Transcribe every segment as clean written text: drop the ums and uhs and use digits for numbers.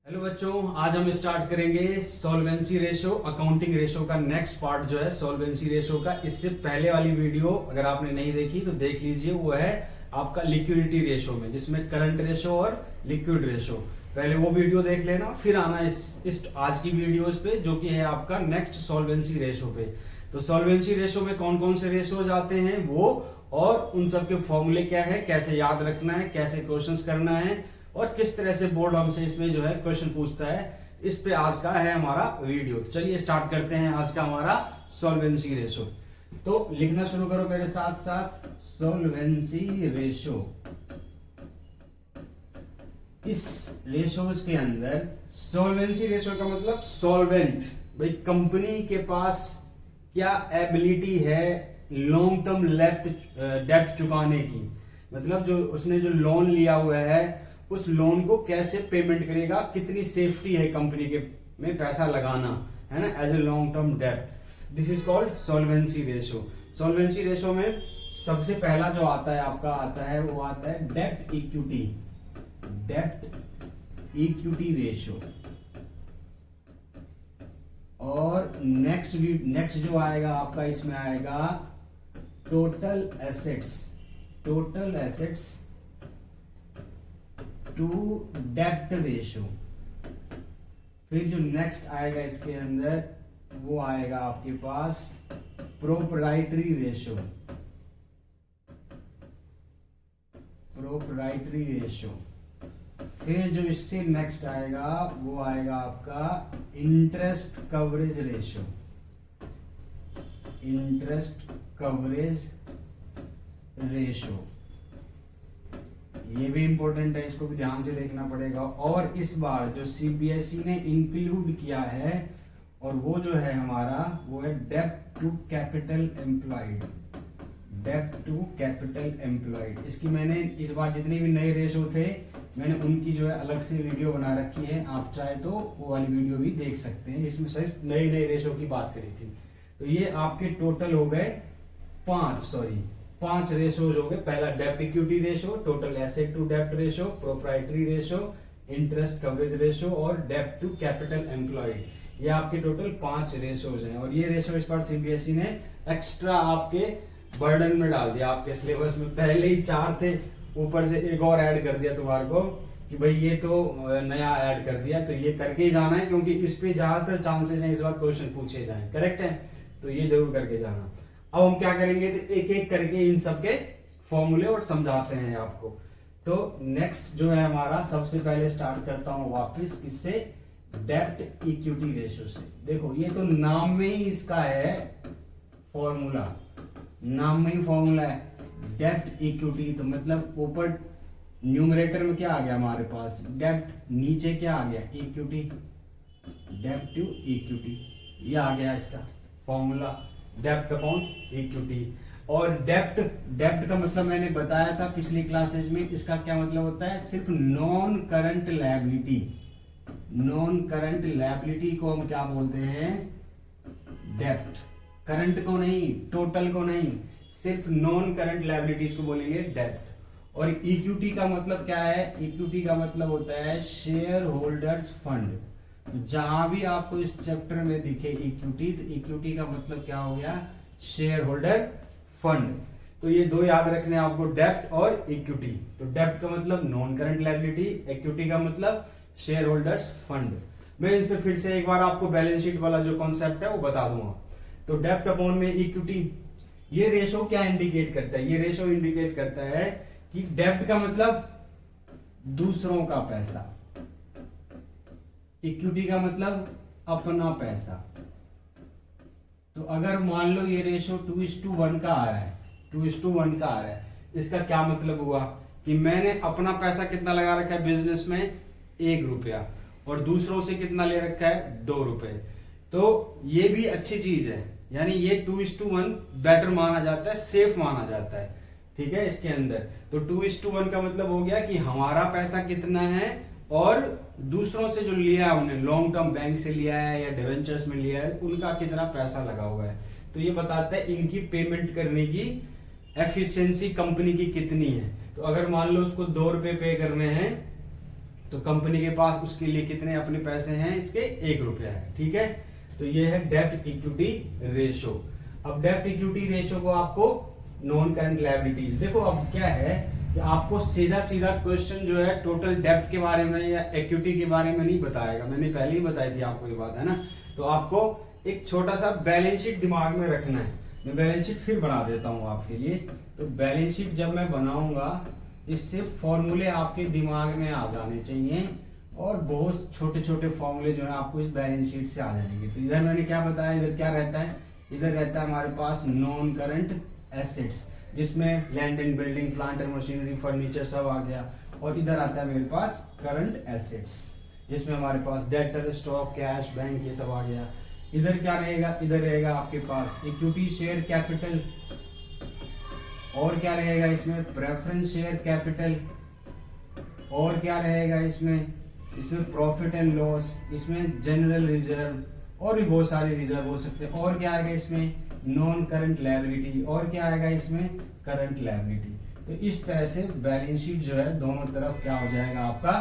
Hello बच्चों, आज हम स्टार्ट करेंगे सॉल्वेंसी रेशो, अकाउंटिंग रेशो का नेक्स्ट पार्ट जो है सॉल्वेंसी रेशो का। इससे पहले वाली वीडियो अगर आपने नहीं देखी तो देख लीजिए, वो है आपका लिक्विडिटी रेशो में, जिसमें करंट रेशो और लिक्विड रेशो। पहले वो वीडियो देख लेना, फिर आना इस आज की वीडियोस पे जो कि है आपका नेक्स्ट सॉल्वेंसी रेशो पे। तो सॉल्वेंसी रेशो में कौन कौन से रेशोज आते हैं वो, और उन सब के फॉर्मूले क्या है, कैसे याद रखना है, कैसे क्वेश्चंस करना है, और किस तरह से बोर्ड हमसे इसमें जो है क्वेश्चन पूछता है, इस पे आज का है हमारा वीडियो। तो चलिए स्टार्ट करते हैं आज का हमारा सॉल्वेंसी रेशो। तो लिखना शुरू करो मेरे साथ साथ, सॉल्वेंसी रेशो। इस रेशोज के अंदर सॉल्वेंसी रेशो का मतलब सॉल्वेंट, भाई कंपनी के पास क्या एबिलिटी है लॉन्ग टर्म डेब्ट चुकाने की, मतलब जो उसने जो लोन लिया हुआ है उस लोन को कैसे पेमेंट करेगा, कितनी सेफ्टी है कंपनी के में पैसा लगाना, है ना, एज ए लॉन्ग टर्म डेब्ट। This is called solvency ratio. Solvency ratio में सबसे पहला जो आता है आपका वो आता है डेब्ट इक्विटी, डेब्ट इक्विटी रेशो। और नेक्स्ट जो आएगा आपका, इसमें आएगा टोटल एसेट्स टू डेब्ट रेशो। फिर जो नेक्स्ट आएगा इसके अंदर वो आएगा आपके पास प्रोप्राइटरी रेशो। फिर जो इससे नेक्स्ट आएगा वो आएगा आपका इंटरेस्ट कवरेज रेशो। ये भी इंपॉर्टेंट है, इसको भी ध्यान से देखना पड़ेगा। और इस बार जो सीबीएसई ने इंक्लूड किया है, और वो जो है हमारा वो है डेब्ट टू कैपिटल एम्प्लॉयड। इसकी मैंने इस बार जितने भी नए रेशो थे मैंने उनकी जो है अलग से वीडियो बना रखी है, आप चाहे तो वो वाली वीडियो भी देख सकते हैं, जिसमें सिर्फ नए रेशो की बात करी थी। तो ये आपके टोटल हो गए पांच रेशोज हो गए। पहला डेब्ट equity ratio, total asset to डेब्ट ratio, proprietary ratio, interest coverage ratio और डेब्ट टू कैपिटल एम्प्लॉयड। ये आपके टोटल 5 रेशोज हैं। और ये रेशो इस बार सीबीएसई ने एक्स्ट्रा आपके बर्डन में डाल दिया। आपके सिलेबस में पहले ही 4 थे, ऊपर से एक और ऐड कर दिया तुम्हारे को कि भाई ये तो नया ऐड कर दिया, तो ये करके ही जाना है, क्योंकि इस पे ज्यादातर चांसेस हैं इस बार क्वेश्चन पूछे जाएं। करेक्ट है, तो ये जरूर करके जाना। अब हम क्या करेंगे, तो एक एक करके इन सबके फॉर्मूले और समझाते हैं आपको। तो नेक्स्ट जो है हमारा, सबसे पहले स्टार्ट करता हूं वापस किससे, डेब्ट इक्विटी रेशो से। देखो ये तो नाम में ही इसका है फॉर्मूला, है डेब्ट इक्विटी। तो मतलब ऊपर न्यूमरेटर में क्या आ गया हमारे पास, डेब्ट, नीचे क्या आ गया, इक्विटी, डेब्ट टू इक्विटी, ये आ गया इसका फॉर्मूला, डेब्ट अपॉन इक्विटी। और डेब्ट का मतलब मैंने बताया था पिछली क्लासेस में, इसका क्या मतलब होता है, सिर्फ नॉन करंट लायबिलिटी को हम क्या बोलते हैं, डेब्ट। करंट को नहीं, टोटल को नहीं, सिर्फ नॉन करंट लायबिलिटीज को बोलेंगे डेब्ट। और इक्विटी का मतलब क्या है, इक्विटी का मतलब होता है शेयर होल्डर्स फंड। तो जहां भी आपको इस चैप्टर में दिखे इक्विटी, तो इक्विटी का मतलब क्या हो गया, शेयर होल्डर फंड। तो ये 2 याद रखने आपको, डेब्ट और इक्विटी। तो डेब्ट का मतलब नॉन करंट लायबिलिटी, इक्विटी का मतलब शेयर होल्डर्स फंड। मैं इस पे फिर से एक बार आपको बैलेंस शीट वाला जो कॉन्सेप्ट है वो बता दूंगा। तो डेब्ट अपॉन में इक्विटी, ये रेशो क्या इंडिकेट करता है, ये रेशो इंडिकेट करता है कि डेब्ट का मतलब दूसरों का पैसा, इक्विटी का मतलब अपना पैसा। तो अगर मान लो ये रेशो 2:1 का आ रहा है, इसका क्या मतलब हुआ कि मैंने अपना पैसा कितना लगा रखा है बिजनेस में, 1 रुपया, और दूसरों से कितना ले रखा है, 2 रुपए। तो ये भी अच्छी चीज है, यानी ये 2:1 बेटर माना जाता है, सेफ माना जाता है, ठीक है। इसके अंदर तो 2:1 का मतलब हो गया कि हमारा पैसा कितना है और दूसरों से जो लिया है, उन्हें लॉन्ग टर्म बैंक से लिया है या डिवेंचर्स में लिया है, उनका कितना पैसा लगा हुआ है। तो ये बताता है इनकी पेमेंट करने की एफिशिएंसी कंपनी की कितनी है। तो अगर मान लो उसको 2 रुपए पे करने हैं तो कंपनी के पास उसके लिए कितने अपने पैसे हैं, इसके 1 रुपया है। ठीक है, तो ये है डेब्ट इक्विटी रेशो। अब डेब्ट इक्विटी रेशो को आपको नॉन करंट लायबिलिटीज, देखो अब क्या है कि आपको सीधा सीधा क्वेश्चन जो है टोटल डेब्ट के बारे में या इक्विटी के बारे में नहीं बताएगा, मैंने पहले ही बताई थी आपको ये बात, है ना। तो आपको एक छोटा सा बैलेंस शीट दिमाग में रखना है। मैं बैलेंस शीट फिर बना देता हूँ आपके लिए। तो बैलेंस शीट जब मैं बनाऊंगा, इससे फॉर्मूले आपके दिमाग में आ जाने चाहिए, और बहुत छोटे छोटे फॉर्मूले जो है आपको इस बैलेंस शीट से आ जाएंगे। तो इधर मैंने क्या बताया, इधर क्या रहता है, इधर रहता है हमारे पास नॉन करंट एसेट्स, जिसमें land and building, plant and machinery, furniture सब आ गया। और इधर आता है मेरे पास करंट एसेट्स, जिसमें हमारे पास डेटर, स्टॉक, कैश, बैंक, ये सब आ गया। इधर क्या रहेगा, इधर रहेगा आपके पास इक्विटी शेयर कैपिटल, और क्या रहेगा इसमें प्रेफरेंस शेयर कैपिटल, और क्या रहेगा इसमें प्रॉफिट एंड लॉस, इसमें जनरल रिजर्व, और भी बहुत सारे रिजर्व हो सकते हैं। और क्या आएगा इसमें नॉन करंट लायबिलिटी, और क्या आएगा इसमें करंट लायबिलिटी। तो इस तरह से बैलेंस शीट जो है दोनों तरफ क्या हो जाएगा आपका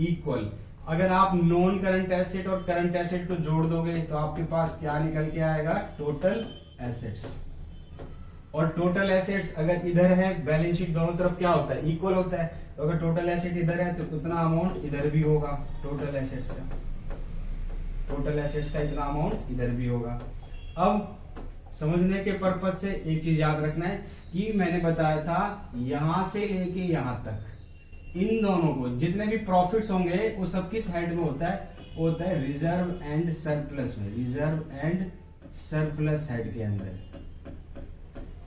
इक्वल। अगर आप नॉन करंट एसेट और करंट एसेट को जोड़ दोगे तो आपके पास क्या निकल के आएगा, टोटल एसेट्स। और टोटल एसेट्स अगर इधर है, बैलेंस शीट दोनों तरफ क्या होता है, इक्वल होता है। तो अगर टोटल एसेट इधर है तो उतना अमाउंट इधर भी होगा, टोटल एसेट्स का इतना अमाउंट इधर भी होगा। अब समझने के पर्पज से एक चीज याद रखना है कि मैंने बताया था यहां से लेके यहां तक, इन दोनों को जितने भी प्रॉफिट्स होंगे वो सब किस हेड में होता है, वो होता है रिजर्व एंड सरप्लस में, रिजर्व एंड सरप्लस हेड के अंदर।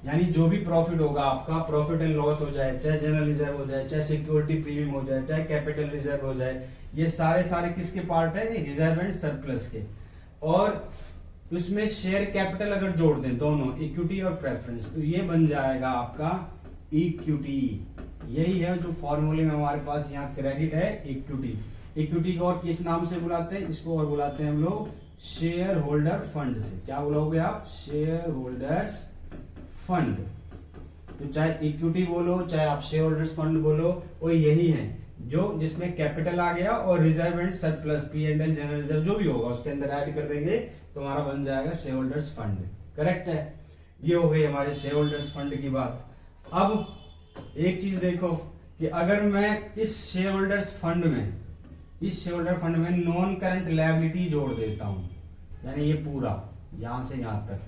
यानी जो भी प्रॉफिट होगा आपका, प्रॉफिट एंड लॉस हो जाए, चाहे जनरल रिजर्व हो जाए, चाहे सिक्योरिटी प्रीमियम हो जाए, चाहे कैपिटल रिजर्व हो जाए, ये सारे किसके पार्ट है, रिजर्व एंड सरप्लस के। और उसमें शेयर कैपिटल अगर जोड़ दें दोनों, इक्विटी और प्रेफरेंस, तो ये बन जाएगा आपका इक्विटी। यही है जो फॉर्मूले में हमारे पास यहाँ क्रेडिट है, इक्विटी। इक्विटी को और किस नाम से बुलाते हैं, इसको और बुलाते हैं हम लोग शेयर होल्डर फंड से। क्या बुलाओगे आप, शेयर होल्डर्स फंड। तो चाहे इक्विटी बोलो, चाहे आप शेयर होल्डर्स फंड बोलो, वो यही है जो जिसमें कैपिटल आ गया और reserve and surplus, P&L, general reserve जो भी होगा उसके अंदर ऐड कर देंगे तो हमारा बन जाएगा शेयर होल्डर्स फंड। करेक्ट है, ये हो गई हमारे शेयर होल्डर्स फंड की बात। अब एक चीज देखो कि अगर मैं इस शेयर होल्डर्स फंड में, इस शेयर होल्डर फंड में नॉन करंट लायबिलिटी जोड़ देता हूं, यानी ये पूरा यहां से यहां तक,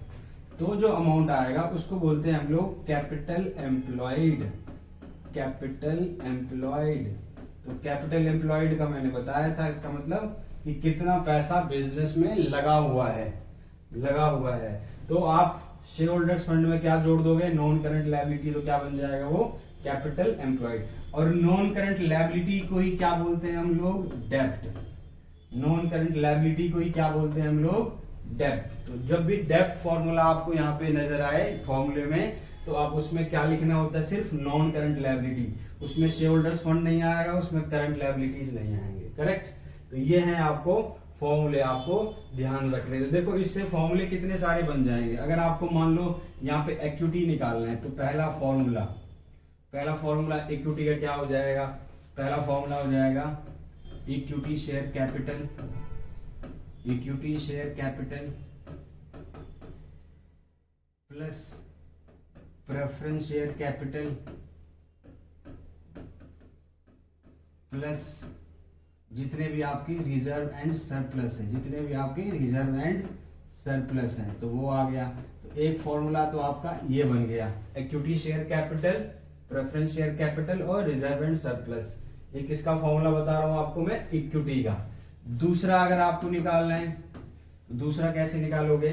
तो जो अमाउंट आएगा उसको बोलते हैं हम लोग कैपिटल एम्प्लॉयड। कैपिटल एम्प्लॉयड, तो कैपिटल एम्प्लॉयड का मैंने बताया था, इसका मतलब कि कितना पैसा बिजनेस में लगा हुआ है। तो आप शेयर होल्डर्स फंड में क्या जोड़ दोगे, नॉन करंट लायबिलिटी, तो क्या बन जाएगा वो कैपिटल एम्प्लॉयड। और नॉन करंट लायबिलिटी को ही क्या बोलते हैं हम लोग, डेब्ट। नॉन करंट लायबिलिटी को ही क्या बोलते हैं हम लोग, डेब्ट। तो जब भी डेब्ट फॉर्मूला आपको यहाँ पे नजर आए फॉर्मूले में, तो आप उसमें क्या लिखना होता है, सिर्फ नॉन करंट लायबिलिटी। उसमें शेयर होल्डर्स फंड नहीं आएगा, उसमें करंट लायबिलिटीज नहीं आएंगे। करेक्ट, तो ये है आपको फॉर्मूले, आपको ध्यान रखने। तो देखो इससे फॉर्मूले कितने सारे बन जाएंगे। अगर आपको मान लो यहाँ पे इक्विटी निकालना है, तो पहला फॉर्मूला इक्विटी का क्या हो जाएगा, पहला फॉर्मूला हो जाएगा equity share capital, equity share capital plus preference share capital plus जितने भी आपकी रिजर्व एंड सरप्लस है, जितने भी आपके रिजर्व एंड सरप्लस हैं, तो वो आ गया। तो एक फॉर्मूला तो आपका ये बन गया, equity share capital, preference share capital और रिजर्व एंड सरप्लस। ये किसका फॉर्मूला बता रहा हूं आपको मैं, इक्विटी का। दूसरा अगर आपको निकालना है तो दूसरा कैसे निकालोगे,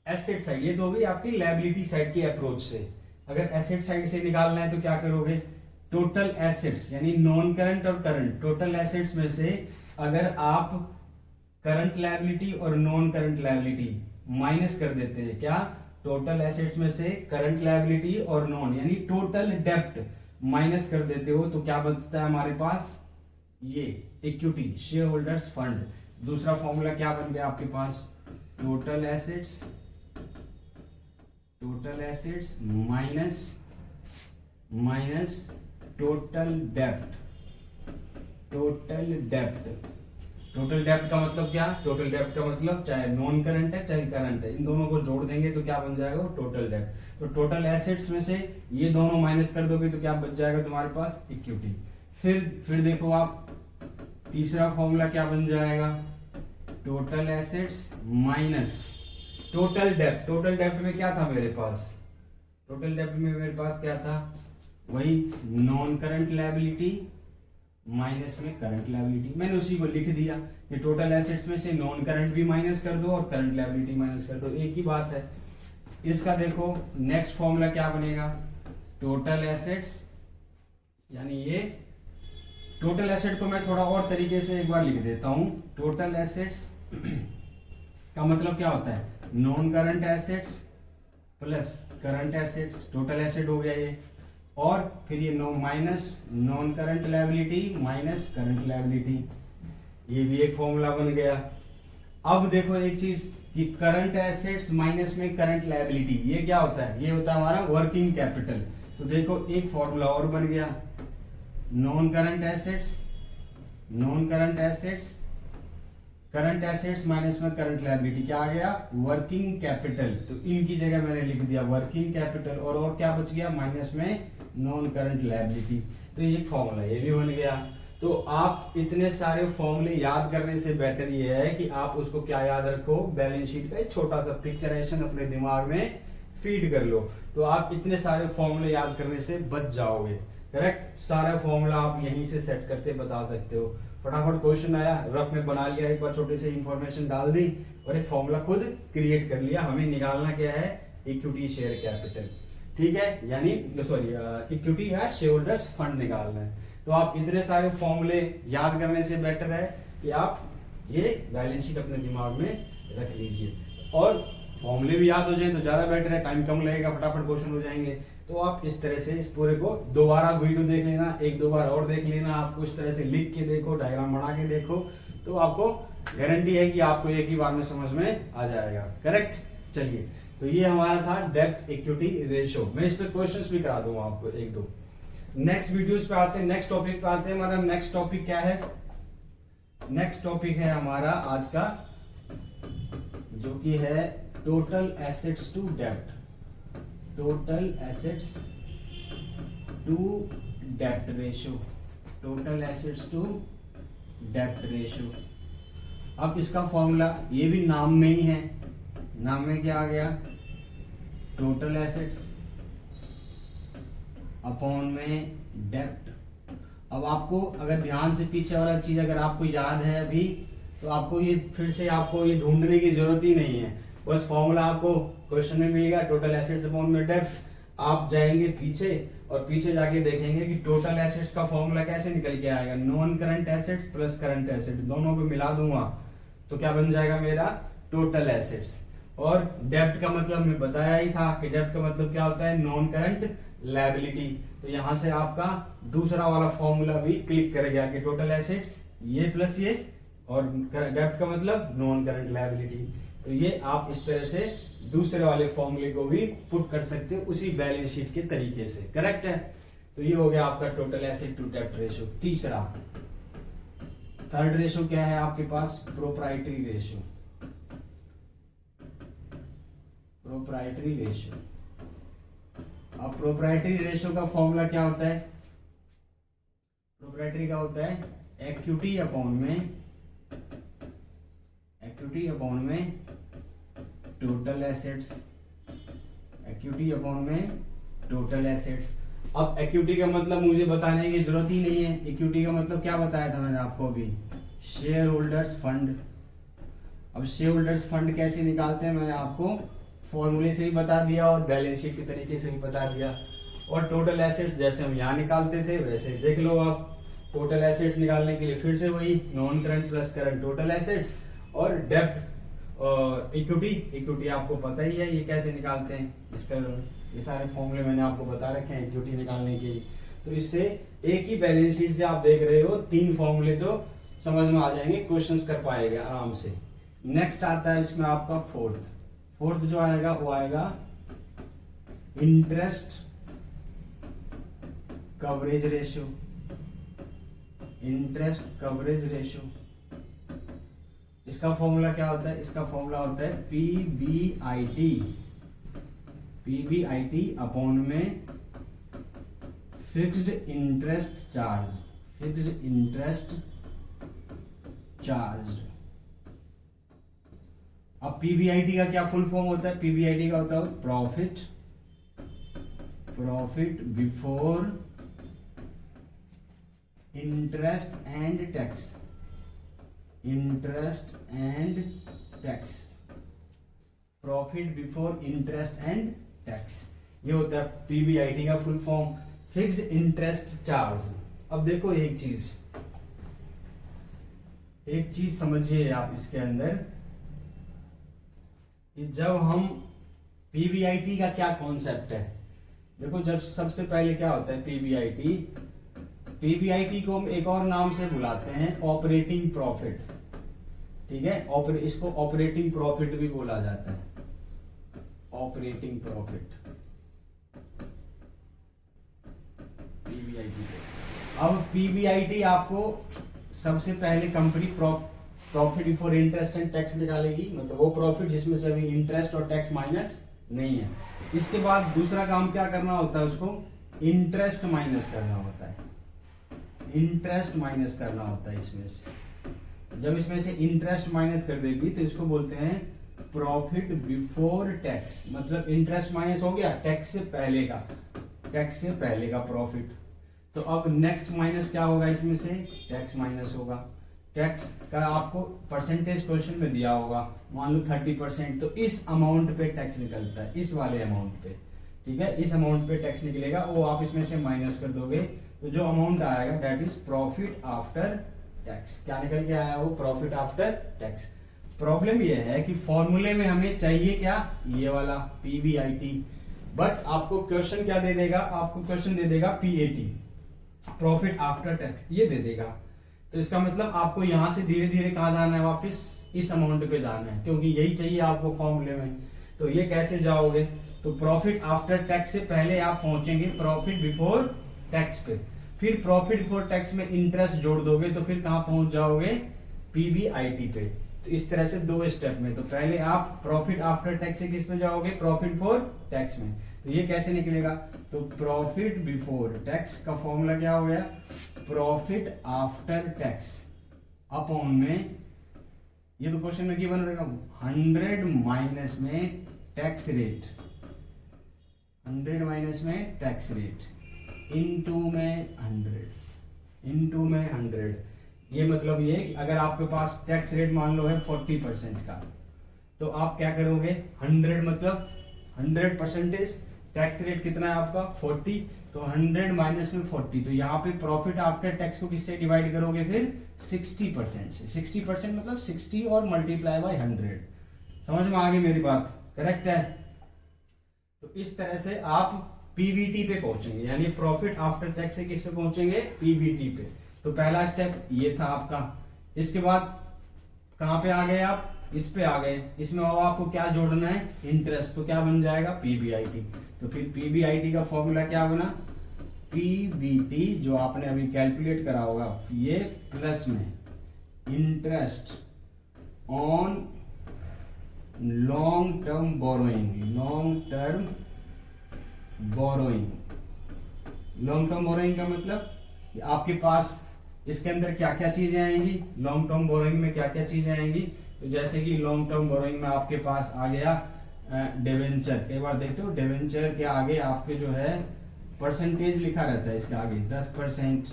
एसेट साइड, ये तो होगी आपकी लायबिलिटी साइड की अप्रोच से। अगर एसेट साइड से निकालना है तो क्या करोगे, टोटल एसेट्स यानी नॉन करंट और करंट, टोटल एसेट्स में से अगर आप करंट लायबिलिटी और नॉन करंट लायबिलिटी माइनस कर देते हैं, क्या, टोटल एसेट्स में से करंट लायबिलिटी और नॉन यानी टोटल डेब्ट माइनस कर देते हो, तो क्या बचता है हमारे पास, ये इक्विटी शेयर होल्डर्स फंड। दूसरा फॉर्मूला क्या बन गया आपके पास, टोटल एसेट्स माइनस टोटल डेब्ट टोटल डेप्ट। टोटल डेप्ट का मतलब क्या? टोटल डेप्ट का मतलब चाहे नॉन करंट है चाहे करंट है, इन दोनों को जोड़ देंगे तो क्या बन जाएगा? टोटल डेप्ट। तो टोटल एसेट्स में से ये दोनों माइनस कर दोगे तो क्या बच जाएगा तुम्हारे पास? इक्विटी। फिर देखो आप, तीसरा फॉर्मूला क्या बन जाएगा? टोटल एसेट्स माइनस टोटल डेप्ट। टोटल डेप्ट में क्या था मेरे पास? टोटल डेप्ट में मेरे पास क्या था? वही नॉन करंट लायबिलिटी माइनस में करंट लायबिलिटी। मैंने उसी को लिख दिया कि टोटल एसेट्स में से नॉन करंट भी माइनस कर दो और करंट लायबिलिटी माइनस कर दो, एक ही बात है। इसका देखो नेक्स्ट फॉर्मूला क्या बनेगा? टोटल एसेट्स, यानी ये टोटल एसेट को मैं थोड़ा और तरीके से एक बार लिख देता हूं। टोटल एसेट्स का मतलब क्या होता है? Non current assets plus current assets, total asset हो गया ये। और फिर ये minus non current liability minus current liability, ये भी एक फॉर्मूला बन गया। अब देखो एक चीज कि करंट एसेट्स माइनस में करंट लायबिलिटी, ये क्या होता है? ये होता है हमारा वर्किंग कैपिटल। तो देखो एक फॉर्मूला और बन गया, non current assets current assets minus में करंट लायबिलिटी, क्या आ गया? Working capital. तो इनकी जगह मैंने लिख दिया वर्किंग कैपिटल, और क्या बच गया? माइनस में नॉन करंट लायबिलिटी। तो ये फॉर्मूला ये भी बन गया। तो आप इतने सारे फॉर्मूले याद करने से बेटर ये है कि आप उसको क्या याद रखो? बैलेंस शीट का एक छोटा सा पिक्चराइजेशन अपने दिमाग में फीड कर लो, तो आप इतने सारे फॉर्मूले याद करने से बच जाओगे। करेक्ट, सारा फॉर्मूला आप यहीं से सेट करके बता सकते हो। फटाफट क्वेश्चन आया, रफ में बना लिया, एक बार छोटे से इंफॉर्मेशन डाल दी और एक फॉर्मूला खुद क्रिएट कर लिया। हमें निकालना क्या है? इक्विटी शेयर कैपिटल, ठीक है, यानी सॉरी इक्विटी या शेयर होल्डर्स फंड निकालना है। तो आप इतने सारे फॉर्मूले याद करने से बेटर है कि आप ये बैलेंस शीट अपने दिमाग में रख लीजिए, और फॉर्मूले भी याद हो जाए तो ज्यादा बेटर है, टाइम कम लगेगा, फटाफट क्वेश्चन हो जाएंगे। तो आप इस तरह से इस पूरे को दोबारा वीडियो देख लेना, एक दो बार और देख लेना, आपको इस तरह से लिख के देखो, डायग्राम बना के देखो, तो आपको गारंटी है कि आपको एक ही बार में समझ में आ जाएगा। करेक्ट, चलिए, तो ये हमारा था डेब्ट इक्विटी रेशियो। मैं इस पे क्वेश्चंस भी करा दूंगा आपको एक दो। नेक्स्ट वीडियोस पे आते हैं, नेक्स्ट टॉपिक पे आते हैं। हमारा नेक्स्ट टॉपिक क्या है? नेक्स्ट टॉपिक है हमारा आज का, जो कि है टोटल एसेट्स टू डेब्ट। टोटल एसेट्स टू डेब्ट रेशियो, टोटल एसेट्स टू डेब्ट रेशियो। अब इसका फॉर्मूला ये भी नाम में ही है, नाम में क्या आ गया? टोटल एसेट्स अपॉन में डेब्ट। अब आपको अगर ध्यान से पीछे वाला चीज अगर आपको याद है अभी, तो आपको ये फिर से आपको ये ढूंढने की जरूरत ही नहीं है, बस फॉर्मूला आपको क्वेश्चन में मिलेगा, टोटल एसेट्स अपॉन में डेब्ट। आप जाएंगे पीछे और पीछे जाके देखेंगे कि टोटल एसेट्स का फॉर्मूला कैसे निकल के आएगा? Non current assets plus current asset, दोनों को मिला दूंगा तो क्या बन जाएगा मेरा? Total assets. और डेब्ट का मतलब मैं बताया ही था कि डेब्ट का मतलब क्या होता है? Non current liability. तो यहां से आपका दूसरा वाला फॉर्मूला भी क्लिक कर गया कि टोटल एसेट्स ये प्लस ये, और डेब्ट का मतलब नॉन करंट लायबिलिटी। तो ये आप इस तरह से दूसरे वाले फॉर्मूले को भी पुट कर सकते हो उसी बैलेंस शीट के तरीके से। करेक्ट है, तो ये हो गया आपका टोटल एसेट टू डेब्ट रेशियो। तीसरा, थर्ड रेशियो क्या है आपके पास? Proprietary ratio. Proprietary ratio. अब प्रोप्राइटरी रेशियो का फॉर्मूला क्या होता है? प्रोप्राइटरी का होता है इक्विटी अपॉन में टोटल एसेट्स, इक्विटी अपॉन में टोटल एसेट्स। अब इक्विटी का मतलब मुझे बताने की जरूरत ही नहीं है, इक्विटी का मतलब क्या बताया था मैंने आपको अभी? Share holders fund. अब शेयर होल्डर्स फंड कैसे निकालते हैं मैंने आपको फॉर्मूले से भी बता दिया और बैलेंस शीट के तरीके से भी बता दिया। और टोटल एसेट्स जैसे हम यहाँ निकालते थे वैसे देख लो आप। टोटल एसेट्स निकालने के लिए फिर से वही non current plus current total assets, और डेब्ट इक्विटी आपको पता ही है ये कैसे निकालते हैं, इसका ये सारे फॉर्मूले मैंने आपको बता रखे हैं इक्विटी निकालने के। तो इससे एक ही बैलेंस शीट से आप देख रहे हो 3 फॉर्मूले तो समझ में आ जाएंगे, क्वेश्चंस कर पाएंगे आराम से। नेक्स्ट आता है इसमें आपका फोर्थ जो आएगा वो आएगा interest coverage ratio. Interest coverage ratio. इसका फॉर्मूला क्या होता है? इसका फॉर्मूला होता है पीबीआईटी अपॉन में फिक्स्ड इंटरेस्ट चार्ज। अब पीबीआईटी का क्या फुल फॉर्म होता है? पीबीआईटी का होता है profit before interest and tax. Profit before interest and tax, ये होता है पीबीआईटी का full form, fixed interest charge. अब देखो एक चीज समझिए आप इसके अंदर कि जब हम पीबीआईटी का क्या कॉन्सेप्ट है। देखो, जब सबसे पहले क्या होता है पीबीआईटी को हम एक और नाम से बुलाते हैं ऑपरेटिंग प्रॉफिट। ठीक है, इसको ऑपरेटिंग प्रॉफिट भी बोला जाता है, ऑपरेटिंग प्रॉफिट पीबीआईटी। अब पीबीआईटी आपको सबसे पहले company profit before interest and tax निकालेगी, मतलब वो प्रॉफिट जिसमें से अभी इंटरेस्ट और टैक्स माइनस नहीं है। इसके बाद दूसरा काम क्या करना होता है? उसको इंटरेस्ट माइनस करना होता है, इसमें से। जब इसमें से इंटरेस्ट माइनस कर देगी तो इसको बोलते हैं प्रॉफिट बिफोर टैक्स, मतलब इंटरेस्ट माइनस हो गया टैक्स से पहले का प्रॉफिट। तो अब नेक्स्ट माइनस क्या होगा? इसमें से टैक्स माइनस होगा। टैक्स का आपको परसेंटेज क्वेश्चन में दिया होगा, मान लो 30%, तो इस अमाउंट पे टैक्स निकलता है, इस वाले अमाउंट पे। ठीक है, इस अमाउंट पे टैक्स निकलेगा, वो आप इसमें से माइनस कर दोगे तो जो अमाउंट आएगा that is profit after tax. क्या निकल के आया? वो प्रॉफिट आफ्टर टैक्स। प्रॉब्लम ये है कि फॉर्मूले में हमें चाहिए क्या? ये वाला पीबीआईटी, बट आपको क्वेश्चन क्या दे देगा? आपको क्वेश्चन दे देगा पीएटी, प्रॉफिट आफ्टर टैक्स, ये दे देगा। तो इसका मतलब आपको यहां से धीरे धीरे कहां जाना है? वापस इस अमाउंट पे जाना है, क्योंकि यही चाहिए आपको फॉर्मूले में। तो ये कैसे जाओगे? तो प्रॉफिट आफ्टर टैक्स से पहले आप पहुंचेंगे प्रॉफिट बिफोर टैक्स पे, फिर प्रॉफिट बिफोर टैक्स में इंटरेस्ट जोड़ दोगे तो फिर कहां पहुंच जाओगे? पीबीआईटी पे। तो इस तरह से 2 स्टेप में। तो पहले आप प्रॉफिट आफ्टर टैक्स से किस पे जाओगे? प्रॉफिट बिफोर टैक्स में। तो ये कैसे निकलेगा? तो प्रॉफिट बिफोर टैक्स का फॉर्मूला क्या हो गया? प्रॉफिट आफ्टर टैक्स अपॉन में, ये तो क्वेश्चन में गिवन रहेगा 100 माइनस में टैक्स रेट, 100 माइनस में टैक्स रेट इनटू में 100। ये मतलब ये कि अगर आपके पास टैक्स रेट मान लो है 40% का, तो आप क्या करोगे? 100 मतलब 100%, टैक्स रेट कितना है आपका? 40, तो 100 माइनस में 40, तो यहाँ पे प्रॉफिट आफ्टर टैक्स को किससे डिवाइड करोगे? फिर 60% से। 60% मतलब 60 और मल्टीप्लाई बाय 100। समझ में आ गई मेरी बात? करेक्ट है। तो इस तरह से आप पीबीटी पे पहुंचेंगे, यानी प्रॉफिट आफ्टर टैक्स से किस पे पहुंचेंगे? पीबीटी पे। तो पहला स्टेप ये था आपका। इसके बाद कहां पे आ गए आप? इस पे आ गए। इसमें अब आपको क्या जोड़ना है? इंटरेस्ट। तो क्या बन जाएगा? पीबीआईटी। तो फिर पीबीआईटी का फॉर्मूला क्या बना? पीबीटी जो आपने अभी कैलकुलेट करा होगा, ये प्लस में interest on long term borrowing. Long term borrowing का मतलब कि आपके पास इसके अंदर क्या क्या चीजें आएंगी? लॉन्ग टर्म बोरोइंग में क्या क्या चीजें आएंगी? तो जैसे कि लॉन्ग टर्म बोरोइंग में आपके पास आ गया डिवेंचर। कई बार देखते हो डिवेंचर के आगे आपके जो है परसेंटेज लिखा रहता है, इसके आगे 10%।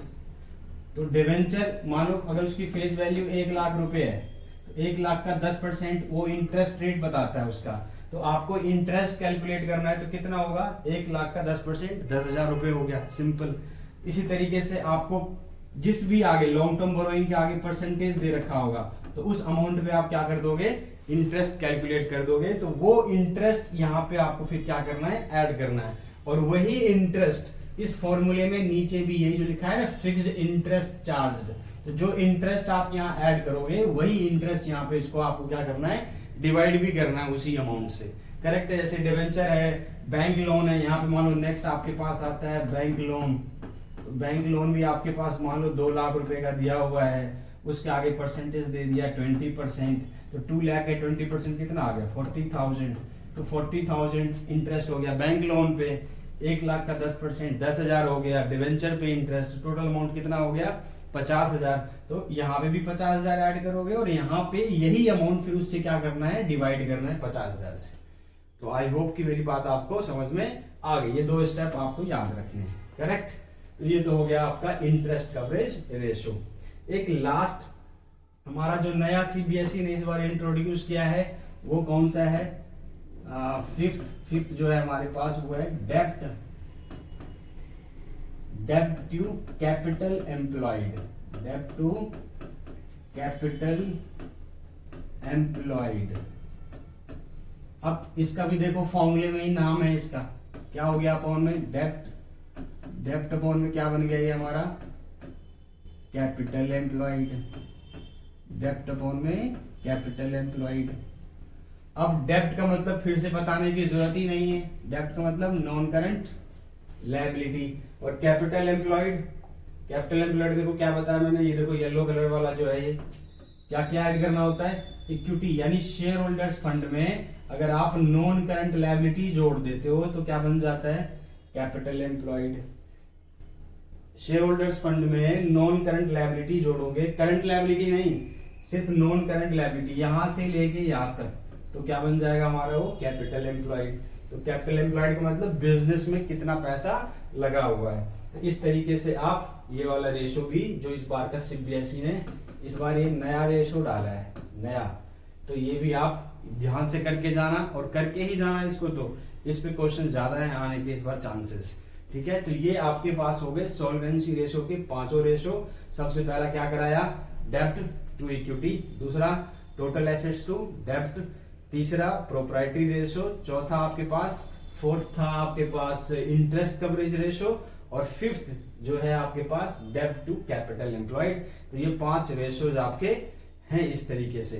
तो डिवेंचर मान लो अगर उसकी फेस वैल्यू 1 लाख रुपए है, तो 1 लाख का 10% वो इंटरेस्ट रेट बताता है उसका। तो आपको इंटरेस्ट कैलकुलेट करना है, तो कितना होगा? 1 लाख का 10% 10,000 रुपए हो गया, सिंपल। इसी तरीके से आपको जिस भी आगे लॉन्ग टर्म बोरोइंग के आगे परसेंटेज दे रखा होगा, तो उस अमाउंट पे आप क्या कर दोगे? इंटरेस्ट कैलकुलेट कर दोगे। तो वो इंटरेस्ट यहाँ पे आपको फिर क्या करना है? ऐड करना है। और वही इंटरेस्ट इस फॉर्मूले में नीचे भी यही जो लिखा है ना, फिक्स्ड इंटरेस्ट चार्ज। तो जो इंटरेस्ट आप यहाँ ऐड करोगे वही इंटरेस्ट यहाँ पे इसको आपको क्या करना है? डिवाइड भी करना है उसी अमाउंट से। करेक्ट है। जैसे डिवेंचर है, बैंक लोन है, यहाँ पे मान लो नेक्स्ट आपके पास आता है बैंक लोन। बैंक लोन भी आपके पास मान लो 2 लाख रुपए का दिया हुआ है, उसके आगे परसेंटेज दे दिया 20%, तो 2 लाख के 20% कितना आ गया 40,000, तो 40,000 इंटरेस्ट हो गया बैंक लोन पे। 1 लाख का 10% 10,000 हो गया, डिवेंचर पे इंटरेस्ट, टोटल अमाउंट कितना हो गया 50,000। तो यहाँ पे भी 50,000 ऐड करोगे और यहाँ पे यही अमाउंट फिर उससे क्या करना है, डिवाइड करना है 50,000 से। तो आई होप कि मेरी बात आपको समझ में आ गई। ये 2 स्टेप आपको याद रखने हैं, करेक्ट। तो ये तो हो गया आपका इंटरेस्ट कवरेज रेशो। एक लास्ट हमारा जो नया सीबीएसई ने इस बार इंट्रोड्यूस किया है वो कौन सा है, फिफ्थ जो है हमारे पास वो है डेब्ट टू कैपिटल एम्प्लॉयड, डेब्ट टू कैपिटल एम्प्लॉयड। अब इसका भी देखो फॉर्मूले में ही नाम है इसका, क्या हो गया अपॉन में डेब्ट अपॉन में क्या बन गया ये हमारा कैपिटल एम्प्लॉयड, डेब्ट अपॉन में कैपिटल एम्प्लॉयड। अब डेब्ट का मतलब फिर से बताने की जरूरत ही नहीं है, डेब्ट का मतलब नॉन करंट लायबिलिटी। और कैपिटल एम्प्लॉयड देखो क्या बताया मैंने, ये देखो येलो कलर वाला जो है ये क्या क्या ऐड करना होता है, इक्विटी यानी शेयर होल्डर्स फंड में अगर आप नॉन करंट लायबिलिटी जोड़ देते हो तो क्या बन जाता है capital employed. Shareholders fund में नॉन करंट लायबिलिटी जोड़ोगे, करंट लायबिलिटी नहीं, सिर्फ नॉन करंट लायबिलिटी यहां से लेके यहां तक, तो क्या बन जाएगा हमारा वो कैपिटल एम्प्लॉयड। तो कैपिटल एम्प्लॉयड का मतलब बिजनेस में कितना पैसा लगा हुआ है। तो इस तरीके से आप ये वाला रेशो भी जो इस बार का सीबीएसई ने इस बार ये नया रेशो डाला है नया, तो ये भी आप ध्यान से करके जाना और करके ही जाना इसको, तो इस पे क्वेश्चन ज्यादा है आने के इस बार चांसेस। ठीक है, तो ये आपके पास हो गए सॉल्वेंसी रेशो के 5 रेशो। सबसे पहला क्या कराया, डेब्ट टू इक्विटी, दूसरा टोटल एसेट्स टू डेब्ट, तीसरा प्रोप्राइटरी रेशो, चौथा आपके पास, फोर्थ था आपके पास इंटरेस्ट कवरेज रेशो, और फिफ्थ जो है आपके पास डेब्ट टू कैपिटल एम्प्लॉयड। तो ये 5 रेशोज आपके हैं इस तरीके से।